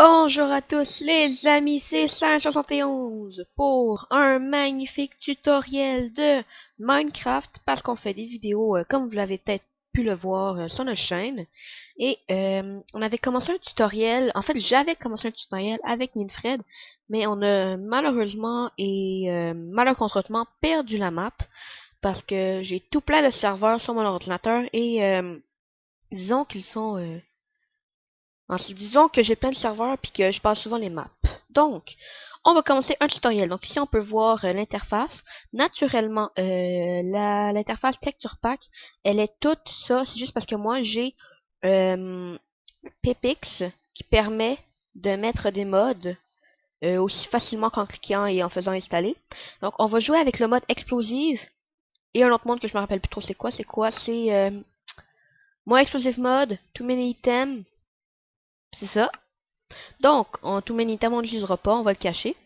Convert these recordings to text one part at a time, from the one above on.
Bonjour à tous les amis, c'est 571 pour un magnifique tutoriel de Minecraft parce qu'on fait des vidéos comme vous l'avez peut-être pu le voir sur notre chaîne. Et on avait commencé un tutoriel, en fait j'avais commencé un tutoriel avec Minfred, mais on a malheureusement et malencontreusement perdu la map parce que j'ai tout plein de serveurs sur mon ordinateur et disons qu'ils sont... disons que j'ai plein de serveurs puis que je passe souvent les maps. Donc, on va commencer un tutoriel. Donc ici, on peut voir l'interface. Naturellement, l'interface Texture Pack, elle est toute ça. C'est juste parce que moi, j'ai Pepix qui permet de mettre des mods aussi facilement qu'en cliquant et en faisant installer. Donc, on va jouer avec le mode explosive et un autre mode que je me rappelle plus trop c'est quoi. C'est More Explosive Mode, Too Many Items. C'est ça. Donc, en tout many items, on l'utilisera pas, on va le cacher.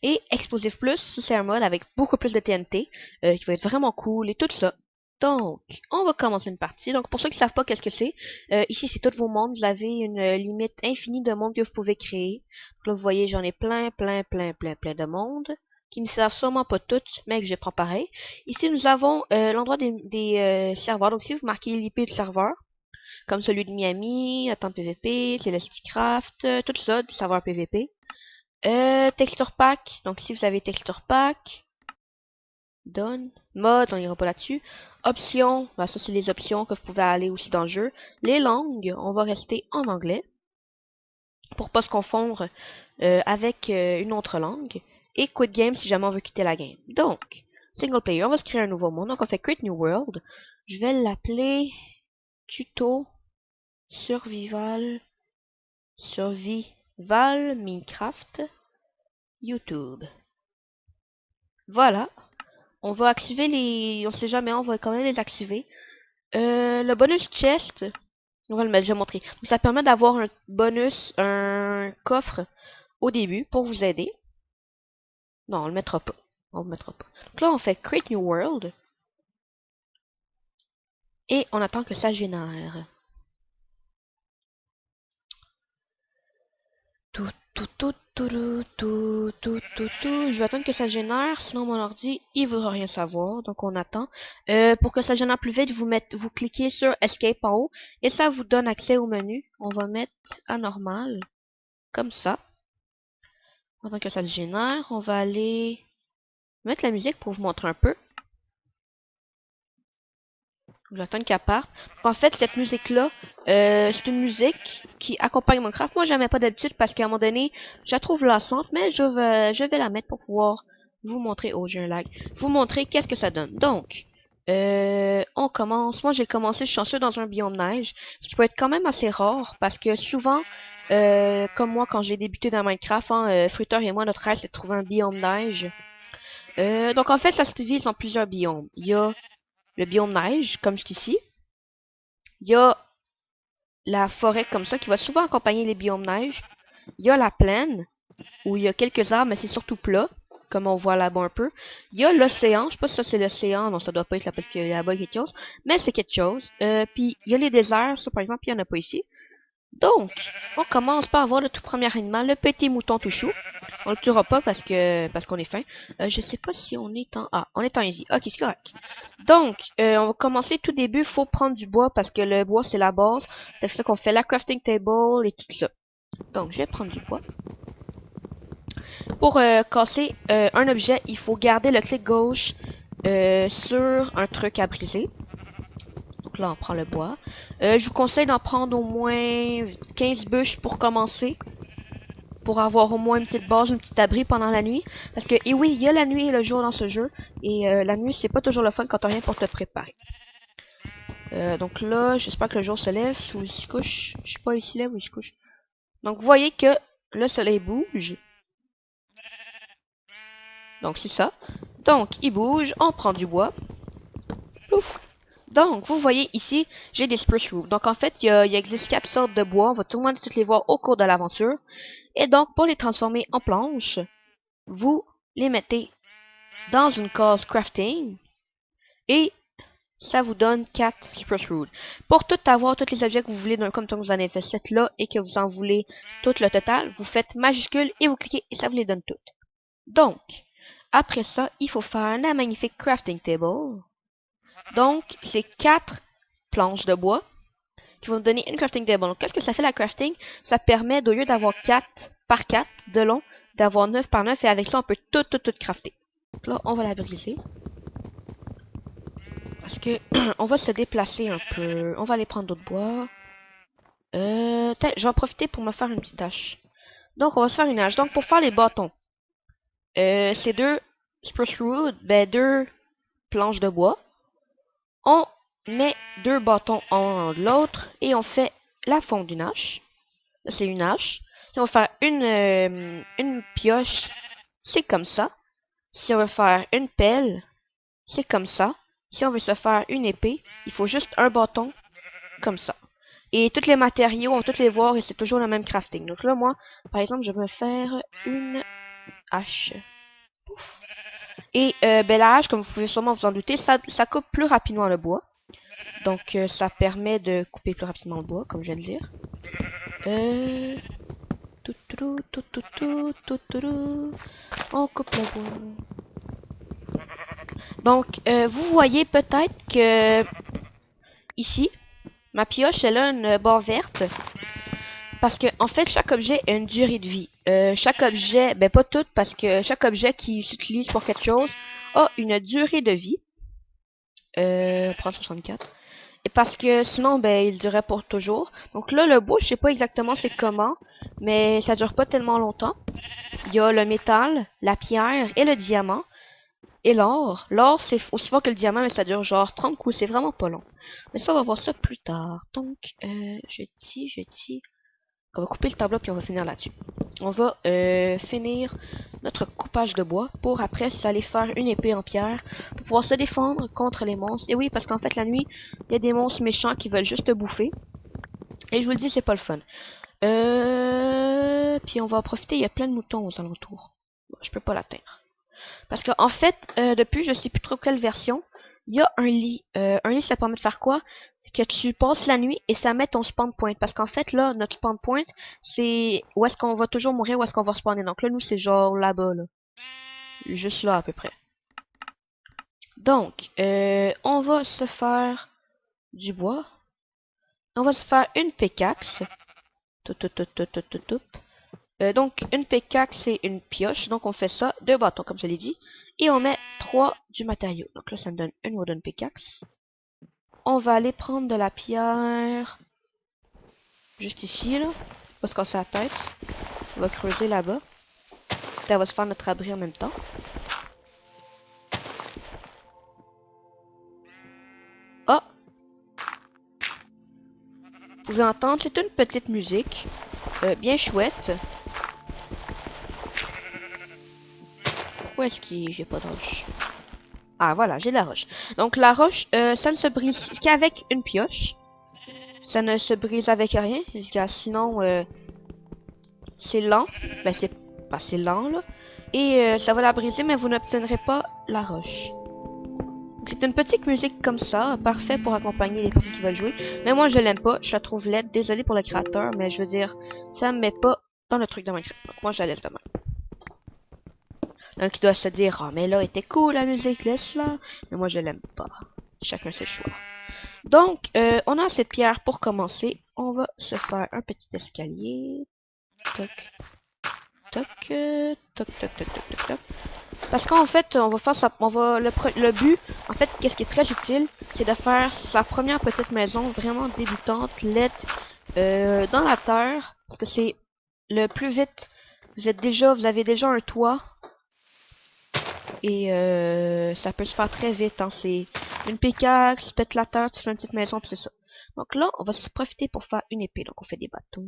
Et Explosive Plus, ça c'est un mode avec beaucoup plus de TNT, qui va être vraiment cool et tout ça. Donc, on va commencer une partie. Donc, pour ceux qui ne savent pas qu'est-ce que c'est, ici c'est tous vos mondes. Vous avez une limite infinie de mondes que vous pouvez créer. Donc là, vous voyez, j'en ai plein de mondes qui ne servent sûrement pas toutes, mais que je prends pareil. Ici, nous avons l'endroit des serveurs. Donc, si vous marquez l'IP de serveur, comme celui de Miami, Attente PVP, Celesticraft, tout ça, du serveur PVP. Texture Pack, donc si vous avez Texture Pack, Done, Mode, on ira pas là-dessus. Options, bah ça c'est les options que vous pouvez aller aussi dans le jeu. Les langues, on va rester en anglais, pour pas se confondre avec une autre langue. Et Quit Game si jamais on veut quitter la game. Donc, Single Player, on va se créer un nouveau monde, donc on fait Create New World. Je vais l'appeler Tuto Survival Minecraft YouTube. Voilà. On va activer les... On sait jamais, on va quand même les activer. Le bonus chest, on va le mettre, je vais montrer. Donc, ça permet d'avoir un bonus, un coffre au début pour vous aider. Non, on le mettra pas. On le mettra pas. Donc là, on fait Create New World. Et on attend que ça génère. Je vais attendre que ça génère, sinon mon ordi, il voudra rien savoir. Donc on attend. Pour que ça génère plus vite, vous cliquez sur Escape en haut et ça vous donne accès au menu. On va mettre à normal, comme ça. On attend que ça le génère. On va aller mettre la musique pour vous montrer un peu. J'attends qu'elle parte. Donc, en fait, cette musique-là, c'est une musique qui accompagne Minecraft. Moi, j'aimais pas d'habitude parce qu'à un moment donné, je la trouve lassante, mais je vais la mettre pour pouvoir vous montrer. Oh, j'ai un lag. Vous montrer qu'est-ce que ça donne. Donc, on commence. Moi, j'ai commencé, je suis chanceux dans un biome neige, ce qui peut être quand même assez rare parce que souvent, comme moi, quand j'ai débuté dans Minecraft, Fruiter et moi, notre rêve, c'est de trouver un biome neige. Donc, en fait, ça se divise en plusieurs biomes. Il y a le biome neige, comme ici. Il y a la forêt comme ça qui va souvent accompagner les biomes neige. Il y a la plaine où il y a quelques arbres mais c'est surtout plat, comme on voit là-bas un peu. Il y a l'océan, je sais pas si ça c'est l'océan, non ça doit pas être là parce qu'il y a là-bas quelque chose, mais c'est quelque chose. Puis il y a les déserts, ça par exemple il y en a pas ici. Donc, on commence par avoir le tout premier animal, le petit mouton tout chou. On le tuera pas parce qu'on est faim. Je sais pas si on est en... Ah, on est en easy. Ok, c'est correct. Donc, on va commencer tout début. Faut prendre du bois parce que le bois, c'est la base. C'est ça qu'on fait la crafting table et tout ça. Donc, je vais prendre du bois. Pour casser un objet, il faut garder le clic gauche sur un truc à briser. Donc là, on prend le bois. Je vous conseille d'en prendre au moins 15 bûches pour commencer. Pour avoir au moins une petite base, un petit abri pendant la nuit. Parce que, et oui, il y a la nuit et le jour dans ce jeu. Et la nuit, c'est pas toujours le fun quand t'as rien pour te préparer. Donc là, j'espère que le jour se lève. Ou il se couche. Je sais pas, il se lève ou il se couche. Donc vous voyez que le soleil bouge. Donc c'est ça. Donc il bouge, on prend du bois. Ouf. Donc, vous voyez ici, j'ai des spruce roots. Donc, en fait, il existe 4 sortes de bois. On va tout le monde toutes les voir au cours de l'aventure. Et donc, pour les transformer en planches, vous les mettez dans une case crafting. Et ça vous donne 4 spruce wood. Pour tout avoir, tous les objets que vous voulez, comme vous en avez fait 7 là, et que vous en voulez tout le total, vous faites majuscule et vous cliquez et ça vous les donne toutes. Donc, après ça, il faut faire un magnifique crafting table. Donc, c'est 4 planches de bois qui vont nous donner une crafting table. Donc, qu'est-ce que ça fait la crafting? Ça permet, au lieu d'avoir 4 par 4 de long, d'avoir 9 par 9 et avec ça, on peut tout crafter. Donc là, on va la briser. Parce que on va se déplacer un peu. On va aller prendre d'autres bois. Je vais en profiter pour me faire une petite hache. Donc, on va se faire une hache. Donc, pour faire les bâtons, c'est 2 spruce wood, ben 2 planches de bois. On met 2 bâtons en l'autre et on fait la forme d'une hache. Là, c'est une hache. Si on veut faire une pioche, c'est comme ça. Si on veut faire une pelle, c'est comme ça. Si on veut se faire une épée, il faut juste un bâton, comme ça. Et tous les matériaux, on va tous les voir et c'est toujours le même crafting. Donc là, moi, par exemple, je vais me faire une hache. Pouf. Et ben, la hache, comme vous pouvez sûrement vous en douter, ça coupe plus rapidement le bois. Donc ça permet de couper plus rapidement le bois, comme je viens de dire. On coupe le bois. Donc, vous voyez peut-être que ici, ma pioche, elle a une barre verte. Parce que, en fait, chaque objet a une durée de vie. Chaque objet, ben pas tout, parce que chaque objet qui s'utilise pour quelque chose a une durée de vie. On prend 64. Et parce que sinon, ben, il durait pour toujours. Donc là, le bois, je sais pas exactement c'est comment, mais ça dure pas tellement longtemps. Il y a le métal, la pierre et le diamant. Et l'or. L'or, c'est aussi fort que le diamant, mais ça dure genre 30 coups. C'est vraiment pas long. Mais ça, on va voir ça plus tard. Donc, je dis. On va couper le tableau puis on va finir là-dessus. On va finir notre coupage de bois pour après aller faire une épée en pierre pour pouvoir se défendre contre les monstres. Et oui, parce qu'en fait, la nuit, il y a des monstres méchants qui veulent juste te bouffer. Et je vous le dis, c'est pas le fun. Puis on va en profiter, il y a plein de moutons aux alentours. Bon, je peux pas l'atteindre. Parce que en fait, depuis je sais plus trop quelle version, il y a un lit. Un lit, ça permet de faire quoi? Que tu passes la nuit et ça met ton spawn point. Parce qu'en fait, là, notre spawn point, c'est où est-ce qu'on va toujours mourir, où est-ce qu'on va spawner. Donc là, nous, c'est genre là-bas, là. Juste là, à peu près. Donc, on va se faire du bois. On va se faire une pickaxe. Donc, une pickaxe, c'est une pioche. Donc, on fait ça. 2 bâtons, comme je l'ai dit. Et on met 3 du matériau. Donc là, ça me donne une wooden pickaxe. On va aller prendre de la pierre. Juste ici, là. On va se casser la tête. On va creuser là-bas. Puis on va se faire notre abri en même temps. Ah! Vous pouvez entendre, c'est une petite musique. Bien chouette. Où est-ce qu'il... J'ai pas de roche. Ah, voilà, j'ai de la roche. Donc, la roche, ça ne se brise qu'avec une pioche. Ça ne se brise avec rien. Sinon, c'est lent. Ben, c'est pas c'est lent, là. Et ça va la briser, mais vous n'obtiendrez pas la roche. C'est une petite musique comme ça, parfait pour accompagner les personnes qui veulent jouer. Mais moi, je l'aime pas. Je la trouve laide. Désolé pour le créateur, mais je veux dire, ça me met pas dans le truc de Minecraft. Donc, moi, je la laisse de même. Un qui doit se dire, oh, mais là, était cool la musique, laisse-la. Mais moi, je l'aime pas. Chacun ses choix. Donc, on a cette pierre pour commencer. On va se faire un petit escalier. Toc. Toc. Toc, toc, toc, toc, toc, toc. Parce qu'en fait, on va faire ça. Le but, en fait, qu'est-ce qui est très utile, c'est de faire sa première petite maison vraiment débutante, laide, dans la terre. Parce que c'est le plus vite. Vous avez déjà un toit. Et ça peut se faire très vite. Hein. C'est une pickaxe, tu pètes la terre, tu fais une petite maison, puis c'est ça. Donc là, on va se profiter pour faire une épée. Donc on fait des bâtons.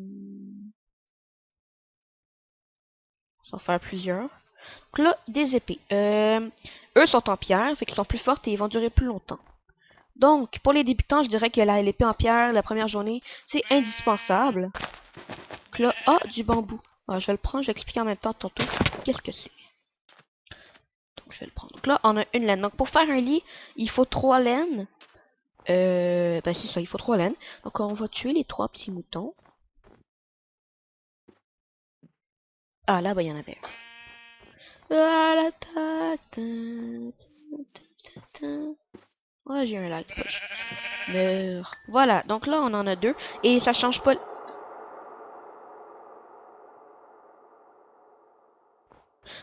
On va en faire plusieurs. Donc là, des épées. Eux sont en pierre, fait qu'ils sont plus fortes et ils vont durer plus longtemps. Donc, pour les débutants, je dirais que l'épée en pierre, la première journée, c'est indispensable. Donc là, du bambou. Alors, je vais le prendre, je vais expliquer en même temps tantôt qu'est-ce que c'est. Donc, je vais le prendre. Donc là, on a une laine. Donc, pour faire un lit, il faut 3 laines. Ben c'est ça, il faut 3 laines. Donc on va tuer les 3 petits moutons. Ah là, ben il y en avait un. Ah, la Ouais, j'ai un lag. Meurs. Voilà, donc là on en a 2. Et ça change pas.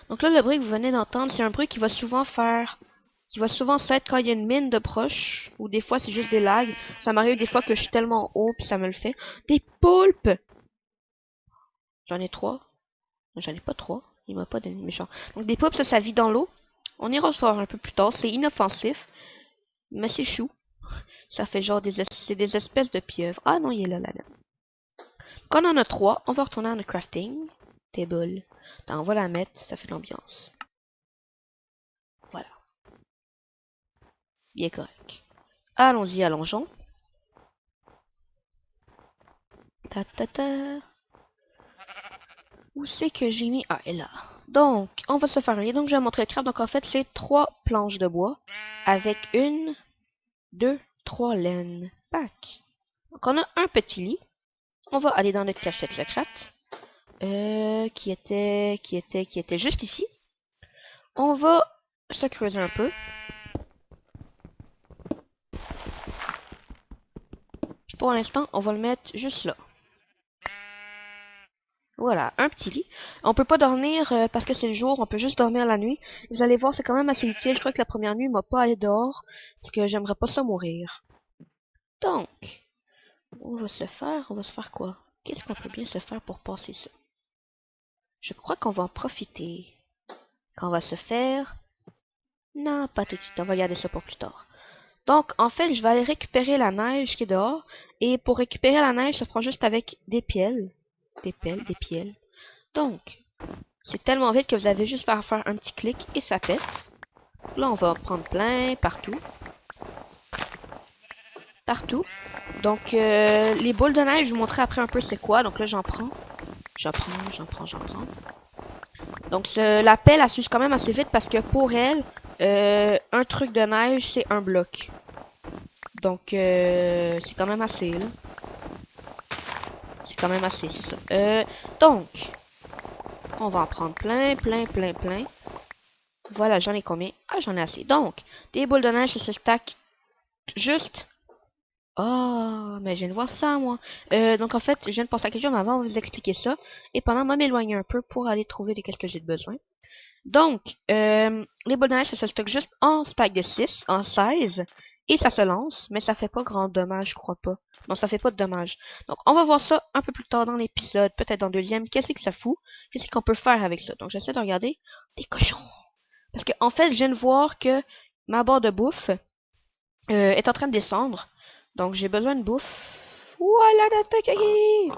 Donc là, le bruit que vous venez d'entendre, c'est un bruit qui va souvent faire... Qui va souvent s'être quand il y a une mine de proche. Ou des fois, c'est juste des lags. Ça m'arrive des fois que je suis tellement haut, puis ça me le fait. Des poulpes! J'en ai 3. J'en ai pas 3. Il m'a pas donné méchant. Donc des poulpes, ça vit dans l'eau. On ira se voir un peu plus tard. C'est inoffensif. Mais c'est chou. Ça fait genre c'est des espèces de pieuvres. Ah non, il est là, là, là. Quand on en a 3, on va retourner à notre crafting table. On va la mettre, ça fait l'ambiance. Voilà. Bien correct. Allons-y, allongeons. Ta ta ta. Où c'est que j'ai mis... Ah, elle est là. Donc, on va se faire un lit. Donc, je vais montrer le craft. Donc, en fait, c'est 3 planches de bois avec 1, 2, 3 laines. Pac. Donc, on a un petit lit. On va aller dans notre cachette secrète. Qui était juste ici. On va se creuser un peu. Pour l'instant, on va le mettre juste là. Voilà, un petit lit. On peut pas dormir parce que c'est le jour, on peut juste dormir la nuit. Vous allez voir, c'est quand même assez utile. Je crois que la première nuit, il m'a pas allé dehors parce que j'aimerais pas ça mourir. Donc, on va se faire quoi? Qu'est-ce qu'on peut bien se faire pour passer ça? Je crois qu'on va en profiter. Qu'on va se faire... Non, pas tout de suite, on va garder ça pour plus tard. Donc, en fait, je vais aller récupérer la neige qui est dehors. Et pour récupérer la neige, ça se prend juste avec des piels. Des pelles, des piels. Donc, c'est tellement vite que vous avez juste à faire un petit clic et ça pète. Là, on va en prendre plein partout. Partout. Donc, les boules de neige, je vous montrerai après un peu c'est quoi. Donc là, j'en prends. J'en prends. Donc, la pelle, elle s'use quand même assez vite parce que pour elle, un truc de neige, c'est un bloc. Donc, c'est quand même assez, là. C'est quand même assez, c'est ça. Donc, on va en prendre plein. Voilà, j'en ai combien? Ah, j'en ai assez. Donc, des boules de neige, ça se stack juste... Oh, mais je viens de voir ça, moi. Donc, en fait, je viens de penser à quelque chose, mais avant, on va vous expliquer ça. Et pendant, moi, m'éloigner un peu pour aller trouver lesquels que j'ai besoin. Donc, les boules de neige, ça se stocke juste en stack de 6, en 16. Et ça se lance, mais ça fait pas grand dommage, je crois pas. Non, ça fait pas de dommage. Donc, on va voir ça un peu plus tard dans l'épisode, peut-être dans le deuxième. Qu'est-ce que ça fout? Qu'est-ce qu'on peut faire avec ça? Donc, j'essaie de regarder des cochons. Parce que, en fait, je viens de voir que ma barre de bouffe est en train de descendre. Donc, j'ai besoin de bouffe. Voilà, d'attaquer!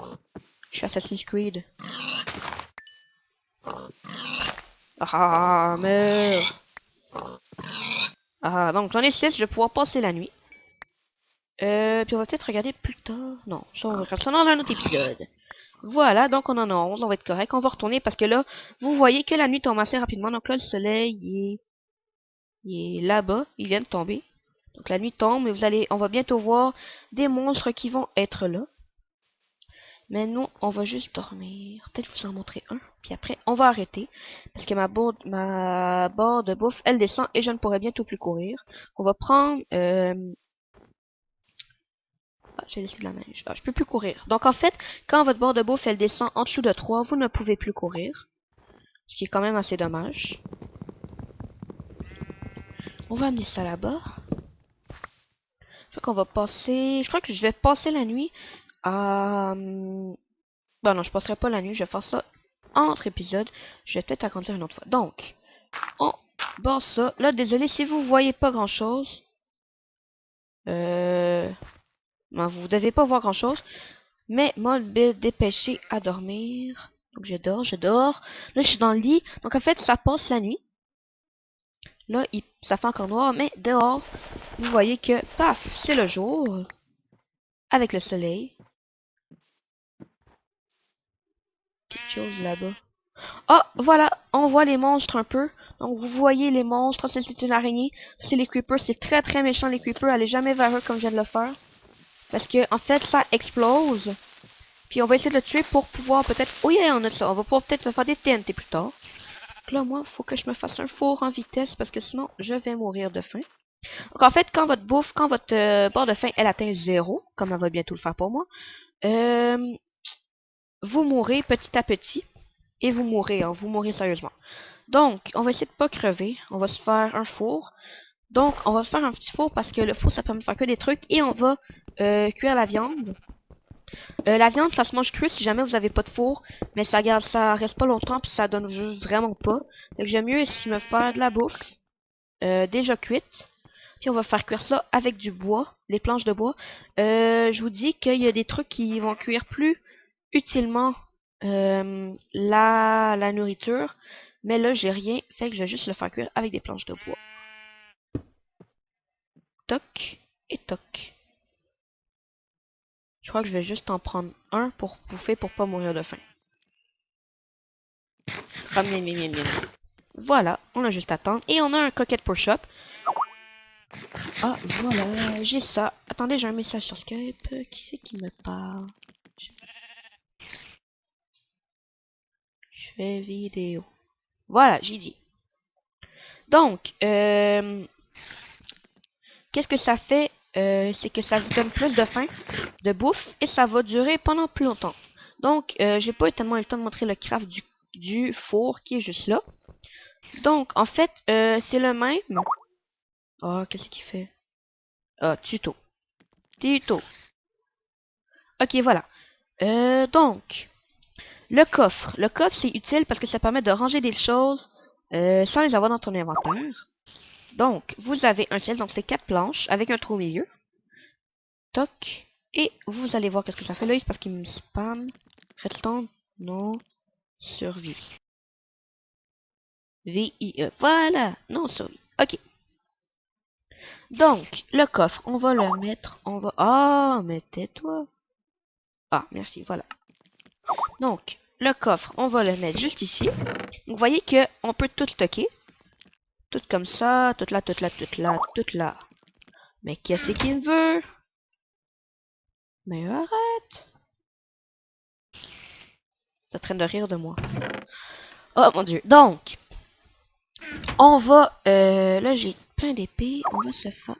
Je suis Assassin's Creed. Ah, meurs! Ah, donc j'en ai 6, je vais pouvoir passer la nuit. Puis on va peut-être regarder plus tard. Non, ça on va faire ça dans un autre épisode. Voilà, donc on en a 11, on va être correct. On va retourner parce que là, vous voyez que la nuit tombe assez rapidement. Donc là, le soleil, il est là-bas, il vient de tomber. Donc la nuit tombe et on va bientôt voir des monstres qui vont être là. Mais nous, on va juste dormir. Peut-être vous en montrer un. Puis après, on va arrêter. Parce que ma barre de bouffe, elle descend et je ne pourrai bientôt plus courir. On va prendre... Ah, j'ai laissé de la neige. Ah, je peux plus courir. Donc en fait, quand votre barre de bouffe, elle descend en dessous de 3, vous ne pouvez plus courir. Ce qui est quand même assez dommage. On va amener ça là-bas. Je crois qu'on va passer... Je crois que je vais passer la nuit à... Bon non, je passerai pas la nuit. Je vais faire ça entre épisodes. Je vais peut-être agrandir une autre fois. Donc, on barre ça. Là, désolé si vous voyez pas grand-chose. Ben, vous devez pas voir grand-chose. Mais moi, dépêcher à dormir. Donc, je dors. Là, je suis dans le lit. Donc, en fait, ça passe la nuit. Là, ça fait encore noir. Mais dehors, vous voyez que, paf, c'est le jour. Avec le soleil. Quelque chose là-bas. Ah, voilà, on voit les monstres un peu. Donc, vous voyez les monstres. Ça, c'est une araignée. C'est les creepers. C'est très, très méchant, les creepers. Allez jamais vers eux comme je viens de le faire. Parce que, en fait, ça explose. Puis, on va essayer de le tuer pour pouvoir peut-être... Oh, yeah, on a ça. On va pouvoir peut-être se faire des TNT plus tard. Donc là, moi, faut que je me fasse un four en vitesse parce que sinon, je vais mourir de faim. Donc, en fait, quand votre barre de faim, elle atteint 0, comme elle va bientôt le faire pour moi, vous mourrez petit à petit. Et vous mourrez, hein, vous mourrez sérieusement. Donc, on va essayer de pas crever. On va se faire un four. Donc, on va se faire un petit four parce que le four, ça permet de faire que des trucs. Et on va cuire la viande. La viande, ça se mange cru si jamais vous avez pas de four. Mais ça garde, ça reste pas longtemps puis ça donne juste vraiment pas. Donc, j'aime mieux ici me faire de la bouffe déjà cuite. Puis on va faire cuire ça avec du bois, les planches de bois. Je vous dis qu'il y a des trucs qui vont cuire plus utilement la nourriture. Mais là, j'ai rien, fait que je vais juste le faire cuire avec des planches de bois. Toc et toc. Je crois que je vais juste en prendre un pour bouffer pour pas mourir de faim. Voilà, on a juste à attendre. Et on a un coquette pour shop. Ah, voilà, j'ai ça. Attendez, j'ai un message sur Skype. Qui c'est qui me parle? Je fais vidéo. Voilà, j'ai dit. Donc, qu'est-ce que ça fait? C'est que ça vous donne plus de faim, de bouffe, et ça va durer pendant plus longtemps. Donc, j'ai pas tellement eu le temps de montrer le craft du four qui est juste là. Donc, en fait, c'est le même. Ah, qu'est-ce qu'il fait? Ah, tuto. Tuto. Ok, voilà. Donc, le coffre. Le coffre, c'est utile parce que ça permet de ranger des choses sans les avoir dans ton inventaire. Donc, vous avez un ciel, donc c'est 4 planches avec un trou au milieu. Toc. Et vous allez voir qu'est-ce que ça fait là, c'est parce qu'il me spam. Redstone, non, survie. VIE. Voilà, non, survie. Ok. Donc, le coffre, on va le mettre, on va... Ah, mais tais-toi. Ah, merci, voilà. Donc, le coffre, on va le mettre juste ici. Vous voyez que on peut tout stocker. Tout comme ça, tout là, tout là, tout là, tout là. Mais qu'est-ce qu'il veut? Mais arrête! T'es en train de rire de moi. Oh mon dieu. Donc, on va... là, j'ai plein d'épées. On va se faire...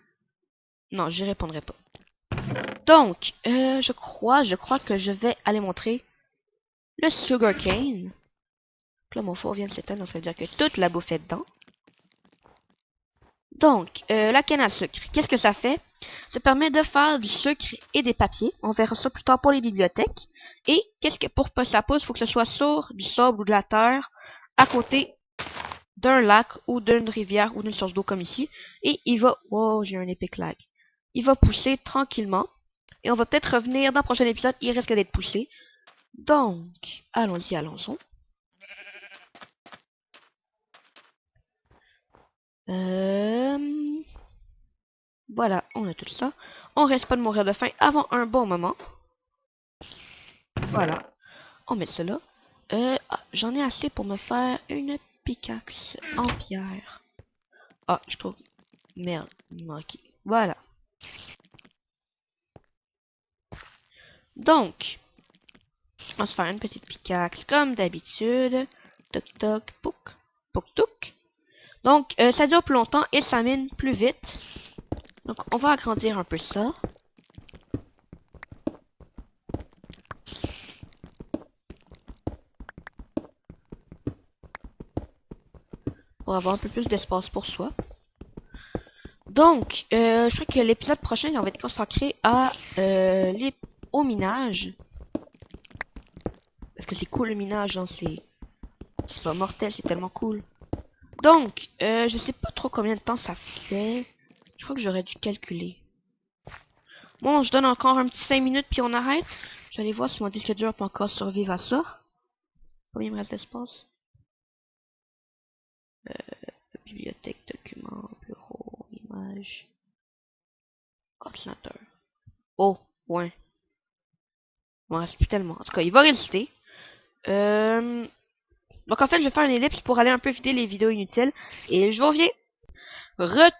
Non, j'y répondrai pas. Donc, je crois que je vais aller montrer le sugarcane. Là, mon four vient de s'éteindre, donc ça veut dire que toute la bouffe est dedans. Donc, la canne à sucre, qu'est-ce que ça fait? Ça permet de faire du sucre et des papiers. On verra ça plus tard pour les bibliothèques. Et qu'est-ce que pour que ça pousse, il faut que ce soit sur du sable ou de la terre, à côté d'un lac ou d'une rivière ou d'une source d'eau comme ici. Et il va... Oh, j'ai un épic lag. Il va pousser tranquillement. Et on va peut-être revenir dans le prochain épisode, il risque d'être poussé. Donc, allons-y, allons-y. Voilà, on a tout ça. On reste pas de mourir de faim avant un bon moment. Voilà. On met cela. J'en ai assez pour me faire une pickaxe en pierre. Ah, je trouve... Merde, il manquait. Voilà. Donc, on va se faire une petite pickaxe comme d'habitude. Toc toc, pouk, pouk touk. Donc, ça dure plus longtemps et ça mine plus vite. Donc, on va agrandir un peu ça. Pour avoir un peu plus d'espace pour soi. Donc, je crois que l'épisode prochain, on va être consacré à au minage. Parce que c'est cool le minage, hein, c'est pas mortel, c'est tellement cool. Donc, je sais pas trop combien de temps ça fait. Je crois que j'aurais dû calculer. Bon, je donne encore un petit 5 minutes puis on arrête. Je vais aller voir si mon disque dur peut encore survivre à ça. Combien il me reste d'espace? Bibliothèque, documents, bureau, images, ordinateur. Oh, ouais. Il m'en reste plus tellement. En tout cas, il va résister. Donc en fait, je vais faire une ellipse pour aller un peu vider les vidéos inutiles. Et je reviens.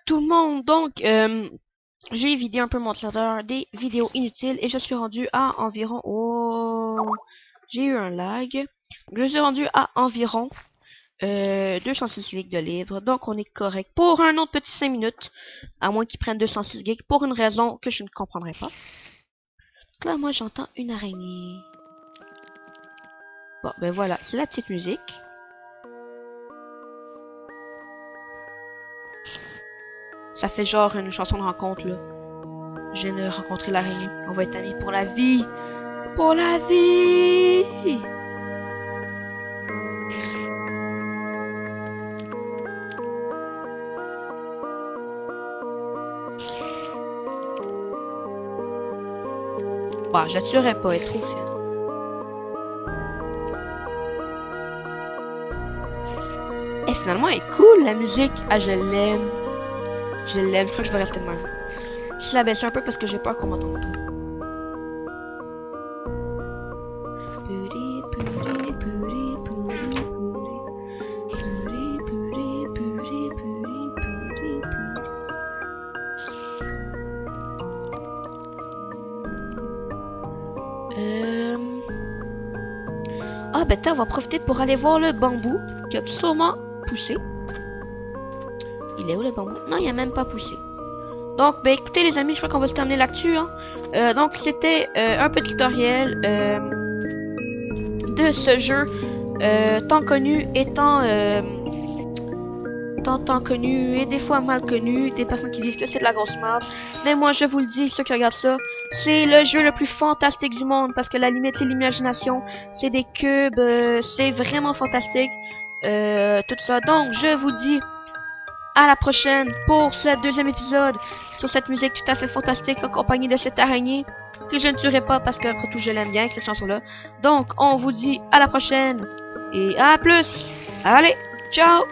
Tout le monde, donc j'ai vidé un peu mon classeur des vidéos inutiles et je suis rendu à environ... Oh, j'ai eu un lag. Je suis rendu à environ 206 gigs de libre. Donc on est correct pour un autre petit 5 minutes. À moins qu'ils prennent 206 gigs pour une raison que je ne comprendrai pas. Donc là, moi j'entends une araignée. Bon, ben voilà, c'est la petite musique. Ça fait genre une chanson de rencontre, là. Je viens de rencontrer l'araignée. On va être amis pour la vie. Pour la vie! Bah, je la tuerais pas, elle est trop fière. Et finalement, elle est cool, la musique. Ah, je l'aime. Je l'aime, je crois que je vais rester de même. Je la baisse un peu parce que j'ai peur qu'on m'entende trop. Ah, ben on va profiter pour aller voir le bambou qui a sûrement poussé. Il est où le bambou? Non, il a même pas poussé. Donc, ben écoutez les amis, je crois qu'on va se terminer l'actu. Hein. Donc, c'était un petit tutoriel de ce jeu tant connu et tant connu et des fois mal connu. Des personnes qui disent que c'est de la grosse merde. Mais moi, je vous le dis, ceux qui regardent ça, c'est le jeu le plus fantastique du monde parce que la limite, c'est l'imagination. C'est des cubes, c'est vraiment fantastique. Tout ça. Donc, je vous dis à la prochaine pour ce deuxième épisode sur cette musique tout à fait fantastique accompagnée de cette araignée que je ne tuerai pas parce qu'après tout je l'aime bien cette chanson là. Donc on vous dit à la prochaine et à plus. Allez, ciao.